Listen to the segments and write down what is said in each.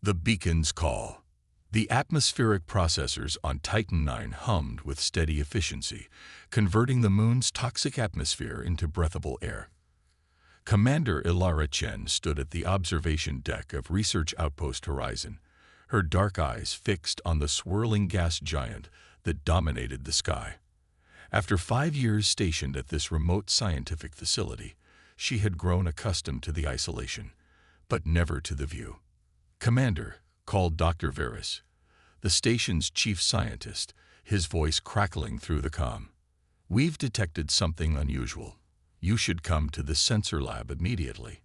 The beacon's call. The atmospheric processors on Titan IX hummed with steady efficiency, converting the moon's toxic atmosphere into breathable air. Commander Ilara Chen stood at the observation deck of Research Outpost Horizon, her dark eyes fixed on the swirling gas giant that dominated the sky. After 5 years stationed at this remote scientific facility, she had grown accustomed to the isolation, but never to the view. "Commander," called Dr. Veris, the station's chief scientist, his voice crackling through the comm. "We've detected something unusual. You should come to the sensor lab immediately."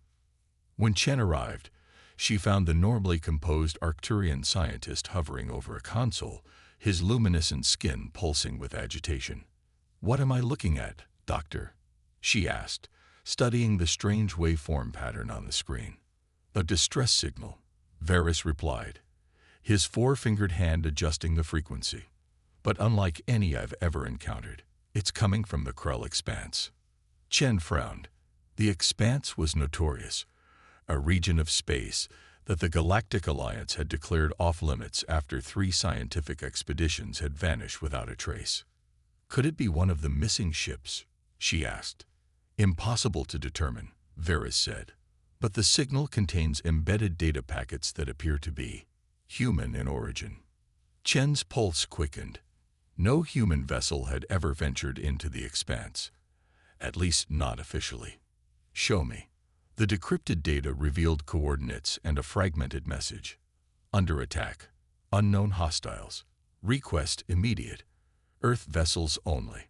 When Chen arrived, she found the normally composed Arcturian scientist hovering over a console, his luminescent skin pulsing with agitation. "What am I looking at, Doctor?" she asked, studying the strange waveform pattern on the screen. "A distress signal," Veris replied, his four-fingered hand adjusting the frequency. "But unlike any I've ever encountered, it's coming from the Krell Expanse." Chen frowned. The Expanse was notorious, a region of space that the Galactic Alliance had declared off-limits after 3 scientific expeditions had vanished without a trace. "Could it be one of the missing ships?" she asked. "Impossible to determine," Veris said. "But the signal contains embedded data packets that appear to be human in origin." Chen's pulse quickened. No human vessel had ever ventured into the Expanse, at least not officially. "Show me." The decrypted data revealed coordinates and a fragmented message. "Under attack. Unknown hostiles. Request immediate. Earth vessels only."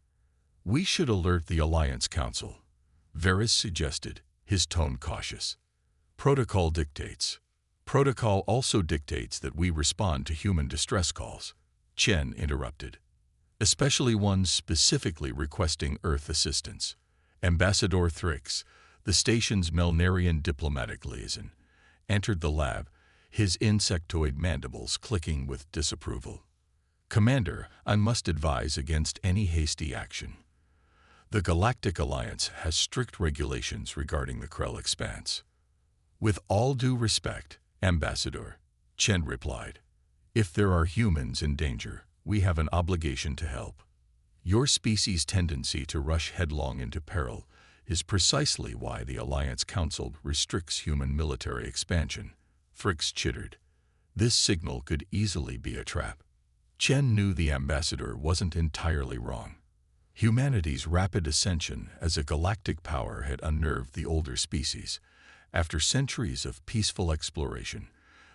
"We should alert the Alliance Council," Veris suggested, his tone cautious. "Protocol dictates." "Protocol also dictates that we respond to human distress calls," Chen interrupted. "Especially ones specifically requesting Earth assistance." Ambassador Thrix, the station's Melnarian diplomatic liaison, entered the lab, his insectoid mandibles clicking with disapproval. "Commander, I must advise against any hasty action. The Galactic Alliance has strict regulations regarding the Krell Expanse." "With all due respect, Ambassador," Chen replied, "if there are humans in danger, we have an obligation to help. Your species' tendency to rush headlong into peril is precisely why the Alliance Council restricts human military expansion." Fricks chittered. This signal could easily be a trap. Chen knew the ambassador wasn't entirely wrong. Humanity's rapid ascension as a galactic power had unnerved the older species. After centuries of peaceful exploration,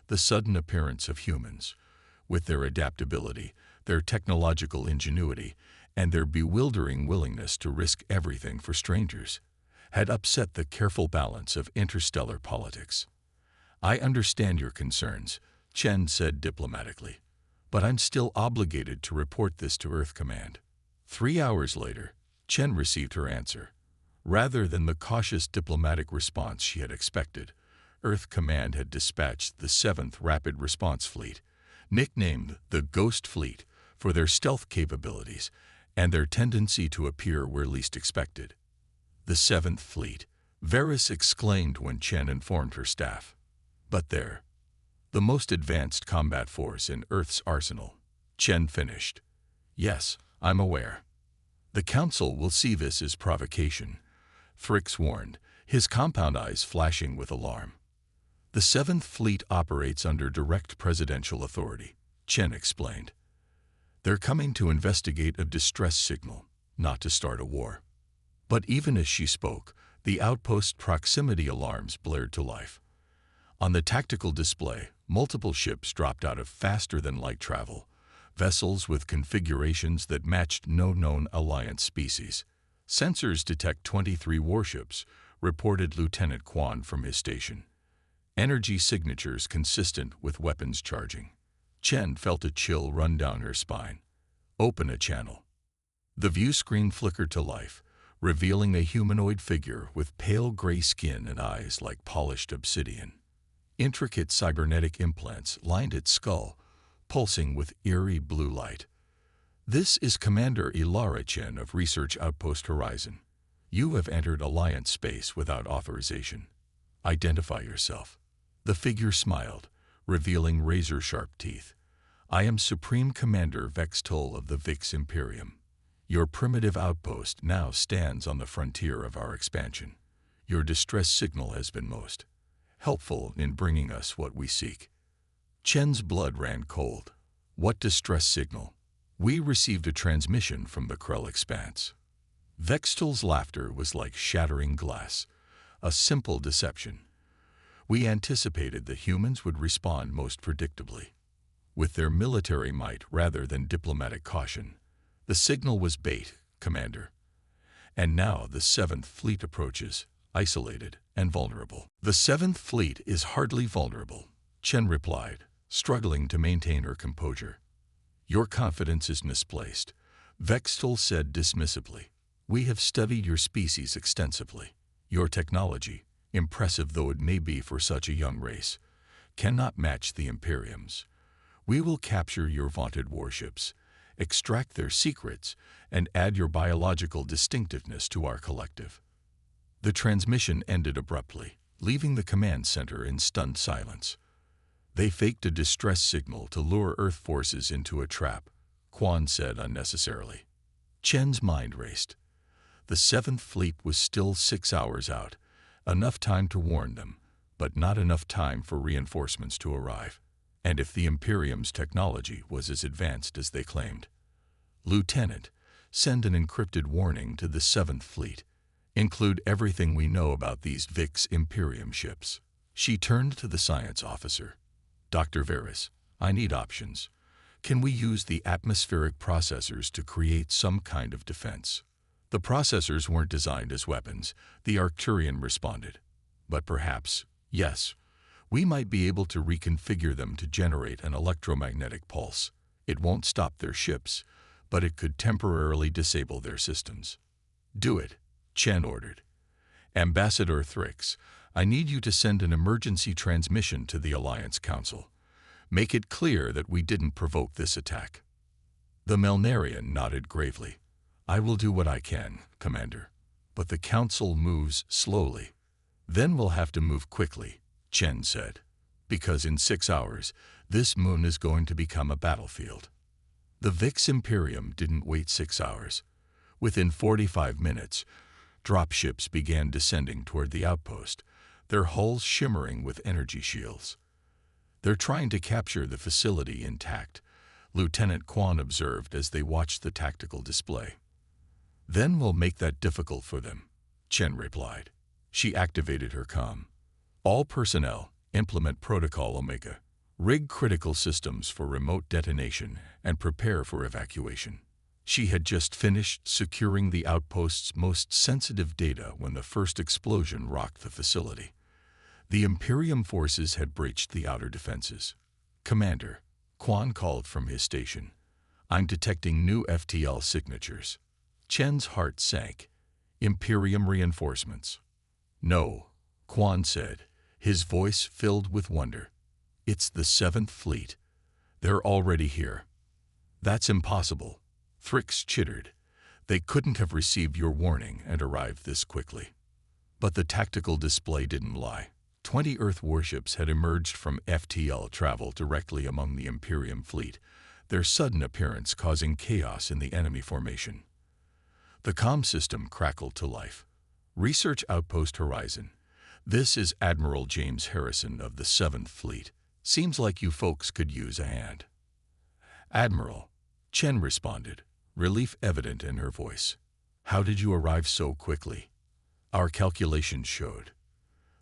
the sudden appearance of humans, with their adaptability, their technological ingenuity, and their bewildering willingness to risk everything for strangers, had upset the careful balance of interstellar politics. "I understand your concerns," Chen said diplomatically, "but I'm still obligated to report this to Earth Command." 3 hours later, Chen received her answer. Rather than the cautious diplomatic response she had expected, Earth Command had dispatched the 7th Rapid Response Fleet, nicknamed the Ghost Fleet for their stealth capabilities and their tendency to appear where least expected. "The 7th Fleet," Veris exclaimed when Chen informed her staff. "But they're the most advanced combat force in Earth's arsenal," Chen finished. "Yes, I'm aware. The Council will see this as provocation," Fricks warned, his compound eyes flashing with alarm. "The 7th Fleet operates under direct presidential authority," Chen explained. "They're coming to investigate a distress signal, not to start a war." But even as she spoke, the outpost proximity alarms blared to life. On the tactical display, multiple ships dropped out of faster-than-light travel, vessels with configurations that matched no known Alliance species. "Sensors detect 23 warships," reported Lieutenant Quan from his station. "Energy signatures consistent with weapons charging." Chen felt a chill run down her spine. "Open a channel." The view screen flickered to life, revealing a humanoid figure with pale gray skin and eyes like polished obsidian. Intricate cybernetic implants lined its skull, pulsing with eerie blue light. "This is Commander Ilara Chen of Research Outpost Horizon. You have entered Alliance space without authorization. Identify yourself." The figure smiled, revealing razor-sharp teeth. "I am Supreme Commander Vextol of the Vix Imperium. Your primitive outpost now stands on the frontier of our expansion. Your distress signal has been most helpful in bringing us what we seek." Chen's blood ran cold. "What distress signal?" "We received a transmission from the Krell Expanse." Vextol's laughter was like shattering glass. "A simple deception. We anticipated that humans would respond most predictably, with their military might rather than diplomatic caution. The signal was bait, Commander. And now the 7th Fleet approaches, isolated and vulnerable." "The 7th Fleet is hardly vulnerable," Chen replied, struggling to maintain her composure. "Your confidence is misplaced," Vextol said dismissively. "We have studied your species extensively. Your technology, impressive though it may be for such a young race, cannot match the Imperium's. We will capture your vaunted warships, extract their secrets, and add your biological distinctiveness to our collective." The transmission ended abruptly, leaving the command center in stunned silence. "They faked a distress signal to lure Earth forces into a trap," Quan said unnecessarily. Chen's mind raced. The 7th Fleet was still 6 hours out, enough time to warn them, but not enough time for reinforcements to arrive. And if the Imperium's technology was as advanced as they claimed? "Lieutenant, send an encrypted warning to the 7th Fleet. Include everything we know about these Vix Imperium ships." She turned to the science officer. "Dr. Veris, I need options. Can we use the atmospheric processors to create some kind of defense?" "The processors weren't designed as weapons," the Arcturian responded. "But perhaps, yes, we might be able to reconfigure them to generate an electromagnetic pulse. It won't stop their ships, but it could temporarily disable their systems." "Do it," Chen ordered. "Ambassador Thrix, I need you to send an emergency transmission to the Alliance Council. Make it clear that we didn't provoke this attack." The Melnarian nodded gravely. "I will do what I can, Commander. But the Council moves slowly." "Then we'll have to move quickly," Chen said. "Because in 6 hours, this moon is going to become a battlefield." The Vix Imperium didn't wait 6 hours. Within 45 minutes, dropships began descending toward the outpost, their hulls shimmering with energy shields. "They're trying to capture the facility intact," Lieutenant Quan observed as they watched the tactical display. "Then we'll make that difficult for them," Chen replied. She activated her comm. "All personnel, implement Protocol Omega. Rig critical systems for remote detonation and prepare for evacuation." She had just finished securing the outpost's most sensitive data when the first explosion rocked the facility. The Imperium forces had breached the outer defenses. "Commander," Quan called from his station, "I'm detecting new FTL signatures." Chen's heart sank. "Imperium reinforcements?" "No," Quan said, his voice filled with wonder. "It's the 7th Fleet. They're already here." "That's impossible," Thrix chittered. "They couldn't have received your warning and arrived this quickly." But the tactical display didn't lie. 20 Earth warships had emerged from FTL travel directly among the Imperium fleet, their sudden appearance causing chaos in the enemy formation. The comm system crackled to life. "Research Outpost Horizon. This is Admiral James Harrison of the 7th Fleet. Seems like you folks could use a hand." "Admiral," Chen responded, relief evident in her voice. "How did you arrive so quickly?" "Our calculations showed.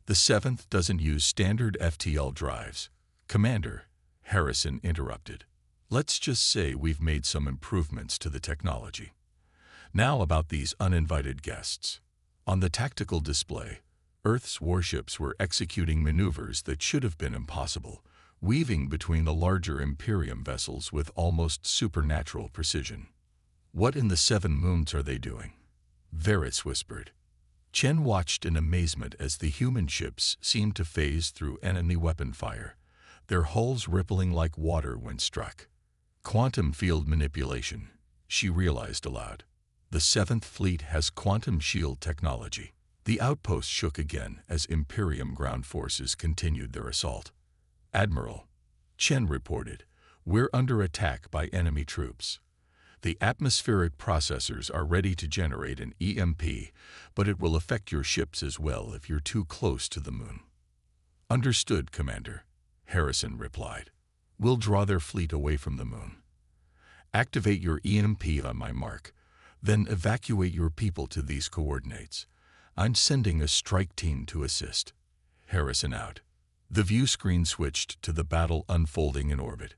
The 7th doesn't use standard FTL drives." "Commander," Harrison interrupted, "let's just say we've made some improvements to the technology. Now about these uninvited guests." On the tactical display, Earth's warships were executing maneuvers that should have been impossible, weaving between the larger Imperium vessels with almost supernatural precision. "What in the 7 moons are they doing?" Veris whispered. Chen watched in amazement as the human ships seemed to phase through enemy weapon fire, their hulls rippling like water when struck. "Quantum field manipulation," she realized aloud. "The 7th Fleet has quantum shield technology." The outpost shook again as Imperium ground forces continued their assault. "Admiral," Chen reported, "We're under attack by enemy troops. The atmospheric processors are ready to generate an EMP, but it will affect your ships as well if you're too close to the moon." "Understood, Commander," Harrison replied. "We'll draw their fleet away from the moon. Activate your EMP on my mark, then evacuate your people to these coordinates. I'm sending a strike team to assist." Harrison out. The view screen switched to the battle unfolding in orbit.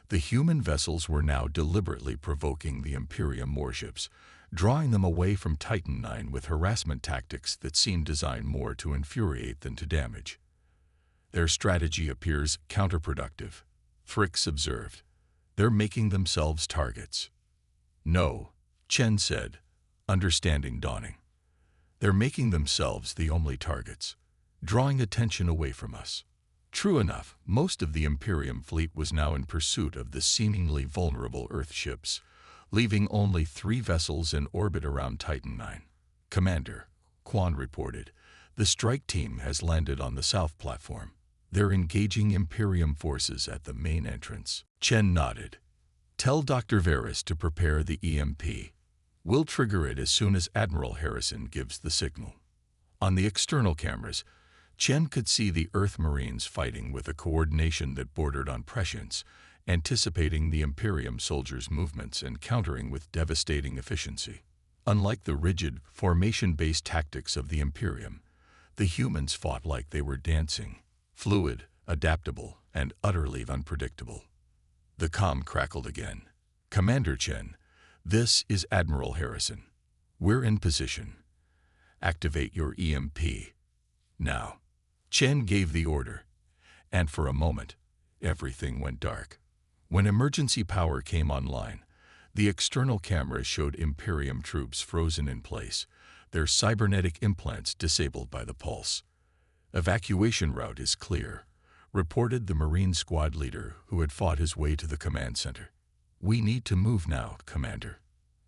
The human vessels were now deliberately provoking the Imperium warships, drawing them away from Titan IX with harassment tactics that seemed designed more to infuriate than to damage. "Their strategy appears counterproductive," Fricks observed. "They're making themselves targets." "No," Chen said, understanding dawning. "They're making themselves the only targets, drawing attention away from us." True enough, most of the Imperium fleet was now in pursuit of the seemingly vulnerable Earth ships, leaving only 3 vessels in orbit around Titan IX. "Commander," Quan reported, "the strike team has landed on the south platform. They're engaging Imperium forces at the main entrance." Chen nodded. "Tell Dr. Varys to prepare the EMP. We'll trigger it as soon as Admiral Harrison gives the signal." On the external cameras, Chen could see the Earth Marines fighting with a coordination that bordered on prescience, anticipating the Imperium soldiers' movements and countering with devastating efficiency. Unlike the rigid, formation-based tactics of the Imperium, the humans fought like they were dancing, fluid, adaptable, and utterly unpredictable. The comm crackled again. "Commander Chen, this is Admiral Harrison. We're in position. Activate your EMP. Now." Chen gave the order, and for a moment, everything went dark. When emergency power came online, the external cameras showed Imperium troops frozen in place, their cybernetic implants disabled by the pulse. "Evacuation route is clear," reported the Marine squad leader who had fought his way to the command center. "We need to move now, Commander."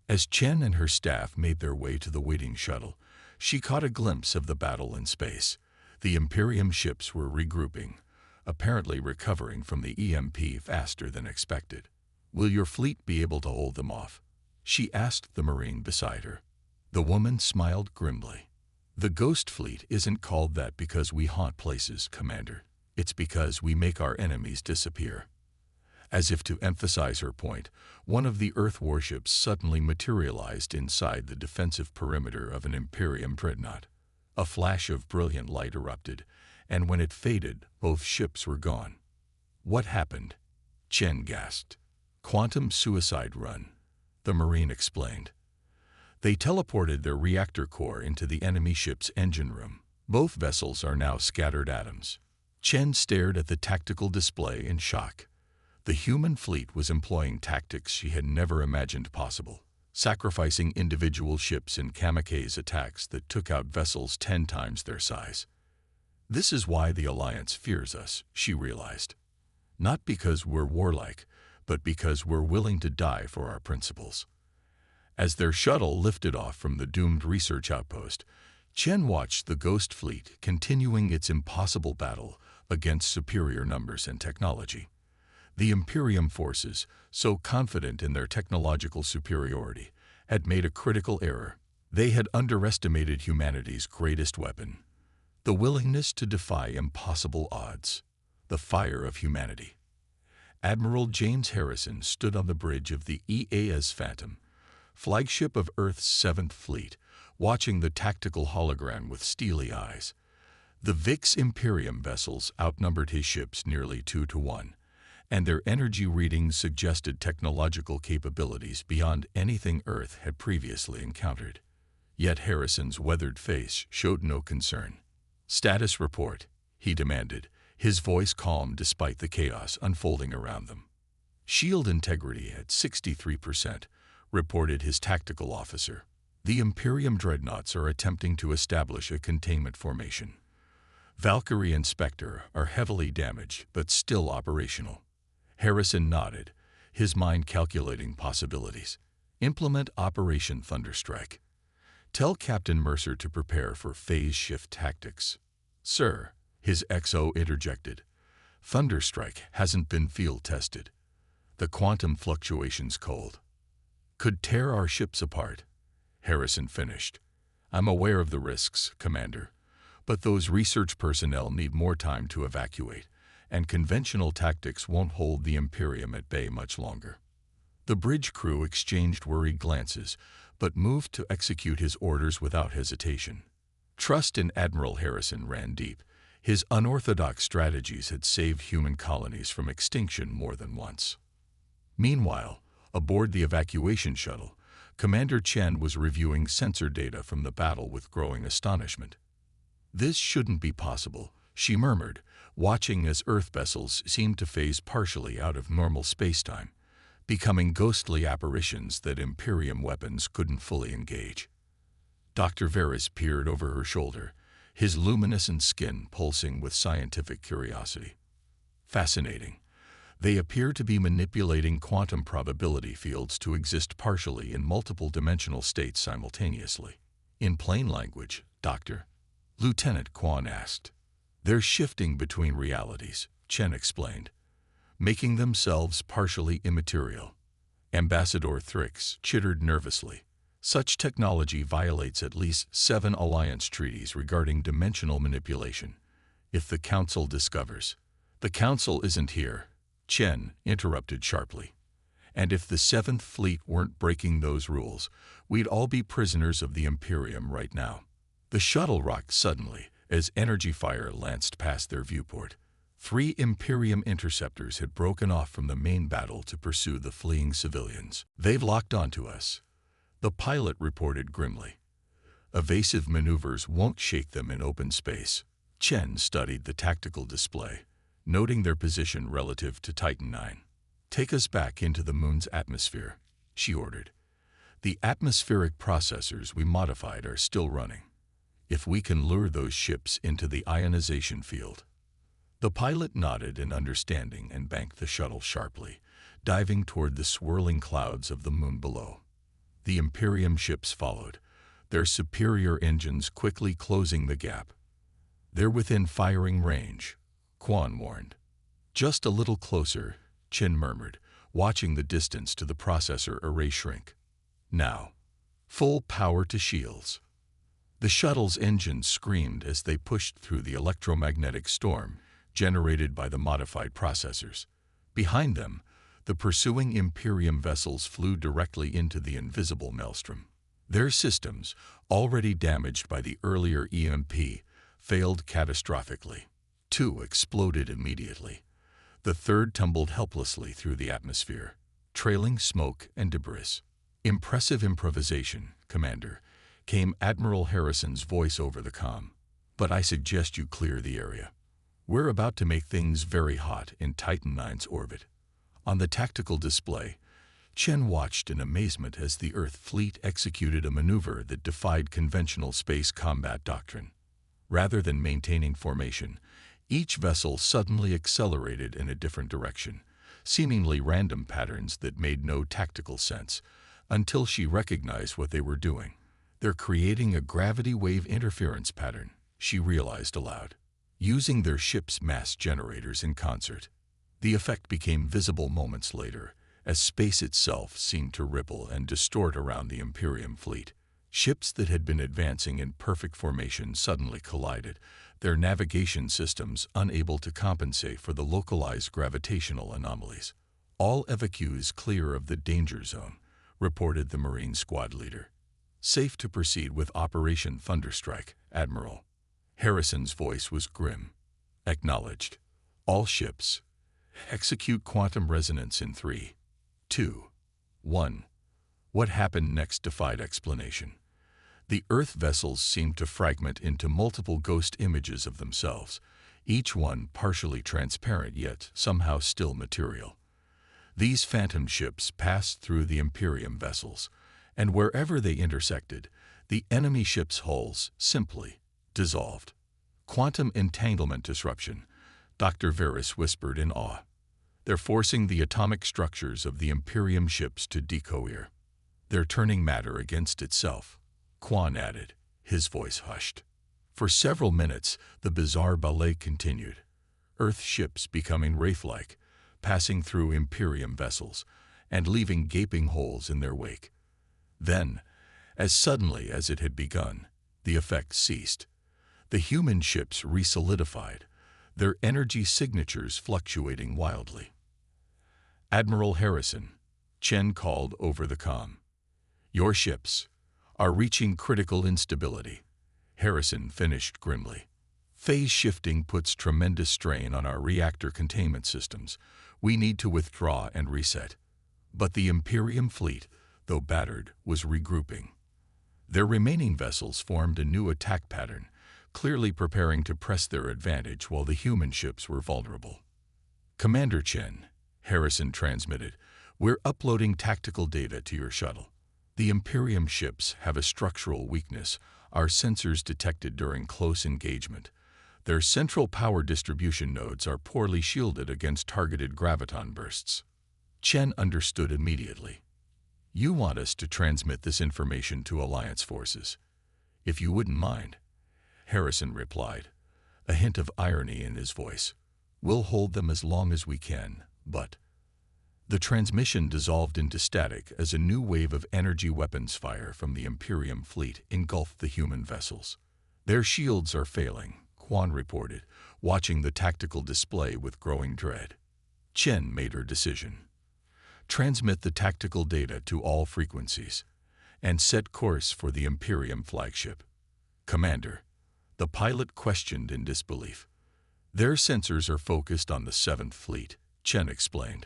As Chen and her staff made their way to the waiting shuttle, she caught a glimpse of the battle in space. The Imperium ships were regrouping, apparently recovering from the EMP faster than expected. "Will your fleet be able to hold them off?" she asked the Marine beside her. The woman smiled grimly. "The Ghost Fleet isn't called that because we haunt places, Commander. It's because we make our enemies disappear." As if to emphasize her point, one of the Earth warships suddenly materialized inside the defensive perimeter of an Imperium dreadnought. A flash of brilliant light erupted, and when it faded, both ships were gone. "What happened?" Chen gasped. "Quantum suicide run," the Marine explained. "They teleported their reactor core into the enemy ship's engine room. Both vessels are now scattered atoms." Chen stared at the tactical display in shock. The human fleet was employing tactics she had never imagined possible, sacrificing individual ships in kamikaze attacks that took out vessels 10 times their size. "This is why the Alliance fears us," she realized. "Not because we're warlike, but because we're willing to die for our principles." As their shuttle lifted off from the doomed research outpost, Chen watched the Ghost Fleet continuing its impossible battle against superior numbers and technology. The Imperium forces, so confident in their technological superiority, had made a critical error. They had underestimated humanity's greatest weapon, the willingness to defy impossible odds, the fire of humanity. Admiral James Harrison stood on the bridge of the EAS Phantom, flagship of Earth's 7th Fleet, watching the tactical hologram with steely eyes. The VIX Imperium vessels outnumbered his ships nearly 2-1. And their energy readings suggested technological capabilities beyond anything Earth had previously encountered. Yet Harrison's weathered face showed no concern. "Status report," he demanded, his voice calm despite the chaos unfolding around them. "Shield integrity at 63%, reported his tactical officer. The Imperium dreadnoughts are attempting to establish a containment formation. Valkyrie and Spectre are heavily damaged but still operational." Harrison nodded, his mind calculating possibilities. "Implement Operation Thunderstrike. Tell Captain Mercer to prepare for phase shift tactics." "Sir," his XO interjected. Thunderstrike hasn't been field-tested. The quantum fluctuations cold could tear our ships apart. Harrison finished. I'm aware of the risks, Commander, but those research personnel need more time to evacuate, and conventional tactics won't hold the Imperium at bay much longer. The bridge crew exchanged worried glances, but moved to execute his orders without hesitation. Trust in Admiral Harrison ran deep. His unorthodox strategies had saved human colonies from extinction more than once. Meanwhile, aboard the evacuation shuttle, Commander Chen was reviewing sensor data from the battle with growing astonishment. This shouldn't be possible, she murmured, watching as Earth vessels seemed to phase partially out of normal spacetime, becoming ghostly apparitions that Imperium weapons couldn't fully engage. Dr. Varys peered over her shoulder, his luminescent skin pulsing with scientific curiosity. Fascinating. They appear to be manipulating quantum probability fields to exist partially in multiple dimensional states simultaneously. In plain language, Doctor, Lieutenant Quan asked. They're shifting between realities, Chen explained, making themselves partially immaterial. Ambassador Thrix chittered nervously. Such technology violates at least 7 alliance treaties regarding dimensional manipulation. If the Council discovers, the Council isn't here, Chen interrupted sharply. And if the 7th Fleet weren't breaking those rules, we'd all be prisoners of the Imperium right now. The shuttle rocked suddenly as energy fire lanced past their viewport. 3 Imperium interceptors had broken off from the main battle to pursue the fleeing civilians. They've locked onto us, the pilot reported grimly. Evasive maneuvers won't shake them in open space. Chen studied the tactical display, noting their position relative to Titan IX. Take us back into the moon's atmosphere, she ordered. The atmospheric processors we modified are still running. If we can lure those ships into the ionization field. The pilot nodded in understanding and banked the shuttle sharply, diving toward the swirling clouds of the moon below. The Imperium ships followed, their superior engines quickly closing the gap. They're within firing range, Quan warned. Just a little closer, Chen murmured, watching the distance to the processor array shrink. Now, full power to shields. The shuttle's engines screamed as they pushed through the electromagnetic storm generated by the modified processors. Behind them, the pursuing Imperium vessels flew directly into the invisible maelstrom. Their systems, already damaged by the earlier EMP, failed catastrophically. 2 exploded immediately. The 3rd tumbled helplessly through the atmosphere, trailing smoke and debris. Impressive improvisation, Commander, came Admiral Harrison's voice over the comm. But I suggest you clear the area. We're about to make things very hot in Titan IX's orbit. On the tactical display, Chen watched in amazement as the Earth fleet executed a maneuver that defied conventional space combat doctrine. Rather than maintaining formation, each vessel suddenly accelerated in a different direction, seemingly random patterns that made no tactical sense, until she recognized what they were doing. They're creating a gravity wave interference pattern, she realized aloud, using their ship's mass generators in concert. The effect became visible moments later, as space itself seemed to ripple and distort around the Imperium fleet. Ships that had been advancing in perfect formation suddenly collided, their navigation systems unable to compensate for the localized gravitational anomalies. All evacuees clear of the danger zone, reported the Marine Squad leader. Safe to proceed with Operation Thunderstrike, Admiral. Harrison's voice was grim. Acknowledged. All ships. Execute quantum resonance in 3, 2, 1. What happened next defied explanation. The Earth vessels seemed to fragment into multiple ghost images of themselves, each one partially transparent yet somehow still material. These phantom ships passed through the Imperium vessels, and wherever they intersected, the enemy ship's hulls simply dissolved. Quantum entanglement disruption, Dr. Varys whispered in awe. They're forcing the atomic structures of the Imperium ships to decohere. They're turning matter against itself, Quan added, his voice hushed. For several minutes, the bizarre ballet continued. Earth ships becoming wraith-like, passing through Imperium vessels and leaving gaping holes in their wake. Then, as suddenly as it had begun, the effect ceased. The human ships re-solidified, their energy signatures fluctuating wildly. "Admiral Harrison," Chen called over the comm. "Your ships are reaching critical instability." Harrison finished grimly. "Phase shifting puts tremendous strain on our reactor containment systems. We need to withdraw and reset." But the Imperium fleet, though battered, was regrouping. Their remaining vessels formed a new attack pattern, clearly preparing to press their advantage while the human ships were vulnerable. "Commander Chen," Harrison transmitted, "we're uploading tactical data to your shuttle. The Imperium ships have a structural weakness our sensors detected during close engagement. Their central power distribution nodes are poorly shielded against targeted graviton bursts." Chen understood immediately. "You want us to transmit this information to Alliance forces? If you wouldn't mind," Harrison replied, a hint of irony in his voice. "We'll hold them as long as we can, but—" The transmission dissolved into static as a new wave of energy weapons fire from the Imperium fleet engulfed the human vessels. "Their shields are failing," Quan reported, watching the tactical display with growing dread. Chen made her decision. "Transmit the tactical data to all frequencies, and set course for the Imperium flagship." "Commander," the pilot questioned in disbelief. "Their sensors are focused on the 7th Fleet," Chen explained.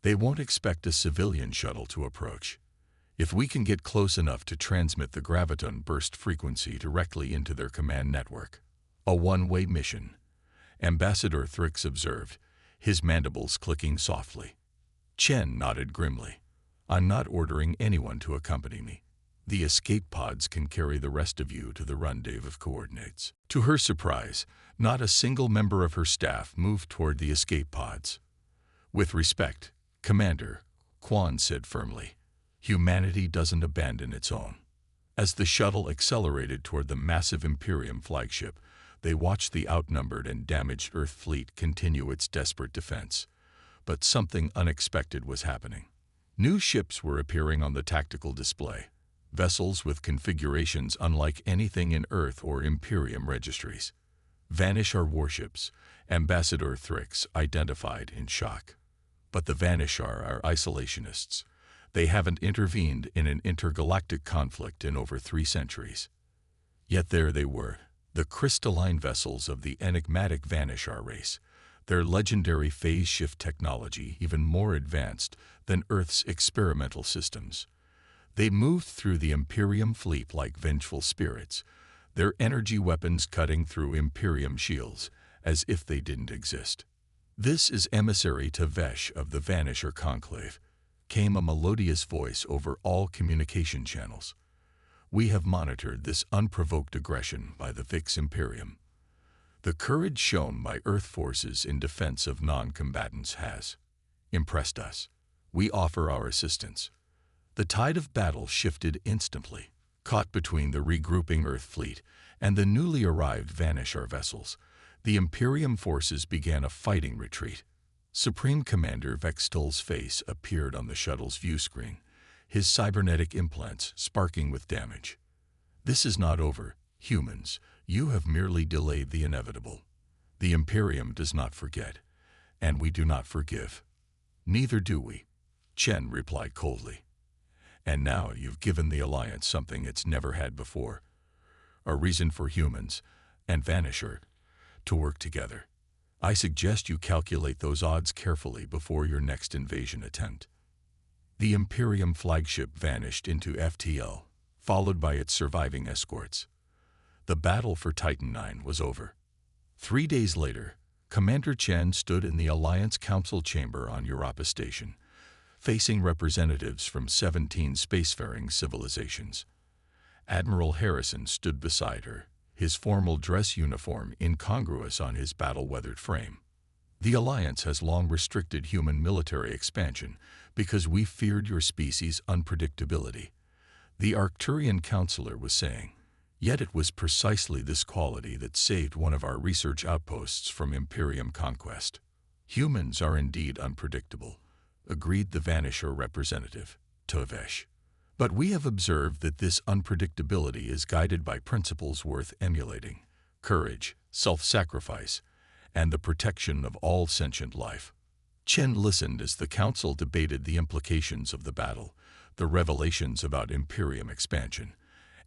"They won't expect a civilian shuttle to approach. If we can get close enough to transmit the graviton burst frequency directly into their command network." "A one-way mission," Ambassador Thrix observed, his mandibles clicking softly. Chen nodded grimly. "I'm not ordering anyone to accompany me. The escape pods can carry the rest of you to the rendezvous coordinates." To her surprise, not a single member of her staff moved toward the escape pods. "With respect, Commander," Quan said firmly, "humanity doesn't abandon its own." As the shuttle accelerated toward the massive Imperium flagship, they watched the outnumbered and damaged Earth fleet continue its desperate defense. But something unexpected was happening. New ships were appearing on the tactical display, vessels with configurations unlike anything in Earth or Imperium registries. "Vanishar warships," Ambassador Thrix identified in shock. "But the Vanishar are isolationists. They haven't intervened in an intergalactic conflict in over 3 centuries. Yet there they were, the crystalline vessels of the enigmatic Vanishar race, their legendary phase shift technology even more advanced than Earth's experimental systems. They moved through the Imperium fleet like vengeful spirits, their energy weapons cutting through Imperium shields as if they didn't exist. "This is Emissary Tavesh of the Vanishar Conclave," came a melodious voice over all communication channels. "We have monitored this unprovoked aggression by the Vix Imperium. The courage shown by Earth forces in defense of non-combatants has impressed us. We offer our assistance." The tide of battle shifted instantly. Caught between the regrouping Earth fleet and the newly arrived Vanishar vessels, the Imperium forces began a fighting retreat. Supreme Commander Vextol's face appeared on the shuttle's view screen, his cybernetic implants sparking with damage. "This is not over, humans. You have merely delayed the inevitable. The Imperium does not forget, and we do not forgive." "Neither do we," Chen replied coldly. "And now you've given the Alliance something it's never had before, a reason for humans and Vanishar to work together. I suggest you calculate those odds carefully before your next invasion attempt." The Imperium flagship vanished into FTL, followed by its surviving escorts. The battle for Titan IX was over. 3 days later, Commander Chen stood in the Alliance Council chamber on Europa Station, facing representatives from 17 spacefaring civilizations. Admiral Harrison stood beside her, his formal dress uniform incongruous on his battle-weathered frame. "The Alliance has long restricted human military expansion because we feared your species' unpredictability," the Arcturian counselor was saying, Yet it was precisely this quality that saved one of our research outposts from Imperium conquest. Humans are indeed unpredictable, agreed the Vanisher representative, Tovesh. But we have observed that this unpredictability is guided by principles worth emulating: courage, self-sacrifice, and the protection of all sentient life. Chen listened as the council debated the implications of the battle, the revelations about Imperium expansion,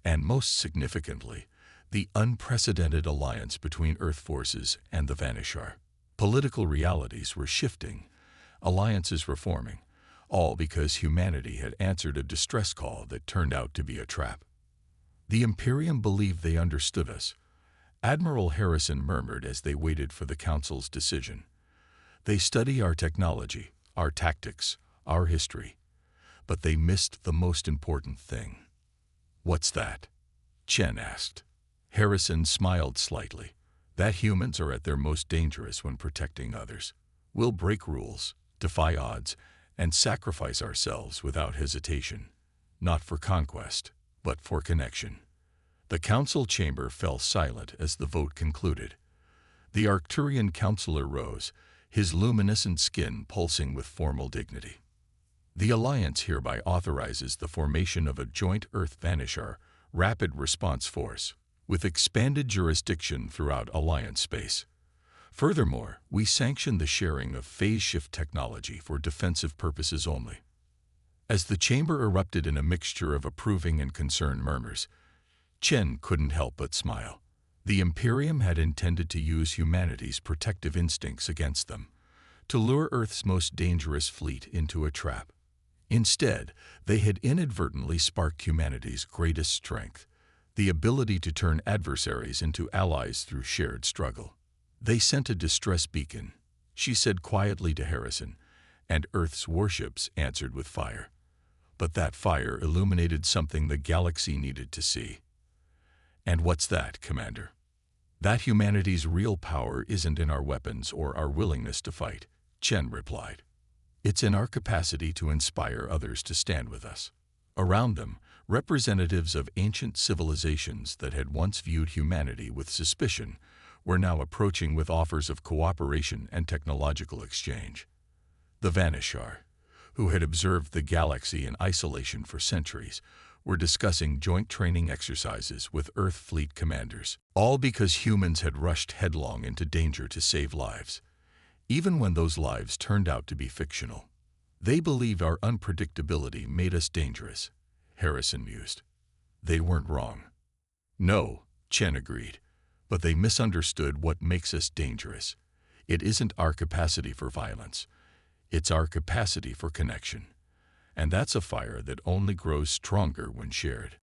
and most significantly, the unprecedented alliance between Earth forces and the Vanisher. Political realities were shifting, alliances were forming, all because humanity had answered a distress call that turned out to be a trap. The Imperium believed they understood us, Admiral Harrison murmured as they waited for the Council's decision. They study our technology, our tactics, our history, but they missed the most important thing. What's that? Chen asked. Harrison smiled slightly. That humans are at their most dangerous when protecting others. We'll break rules, defy odds, and sacrifice ourselves without hesitation, not for conquest, but for connection. The council chamber fell silent as the vote concluded. The Arcturian counselor rose, his luminescent skin pulsing with formal dignity. The Alliance hereby authorizes the formation of a joint Earth Vanisher Rapid Response Force, with expanded jurisdiction throughout Alliance space. Furthermore, we sanction the sharing of phase shift technology for defensive purposes only. As the chamber erupted in a mixture of approving and concerned murmurs, Chen couldn't help but smile. The Imperium had intended to use humanity's protective instincts against them, to lure Earth's most dangerous fleet into a trap. Instead, they had inadvertently sparked humanity's greatest strength, the ability to turn adversaries into allies through shared struggle. They sent a distress beacon, she said quietly to Harrison, and Earth's warships answered with fire. But that fire illuminated something the galaxy needed to see. And what's that, Commander? That humanity's real power isn't in our weapons or our willingness to fight, Chen replied. It's in our capacity to inspire others to stand with us. Around them, representatives of ancient civilizations that had once viewed humanity with suspicion were now approaching with offers of cooperation and technological exchange. The Vanisher, who had observed the galaxy in isolation for centuries, were discussing joint training exercises with Earth fleet commanders, all because humans had rushed headlong into danger to save lives, even when those lives turned out to be fictional. They believed our unpredictability made us dangerous, Harrison mused. They weren't wrong. No, Chen agreed, but they misunderstood what makes us dangerous. It isn't our capacity for violence, it's our capacity for connection. And that's a fire that only grows stronger when shared.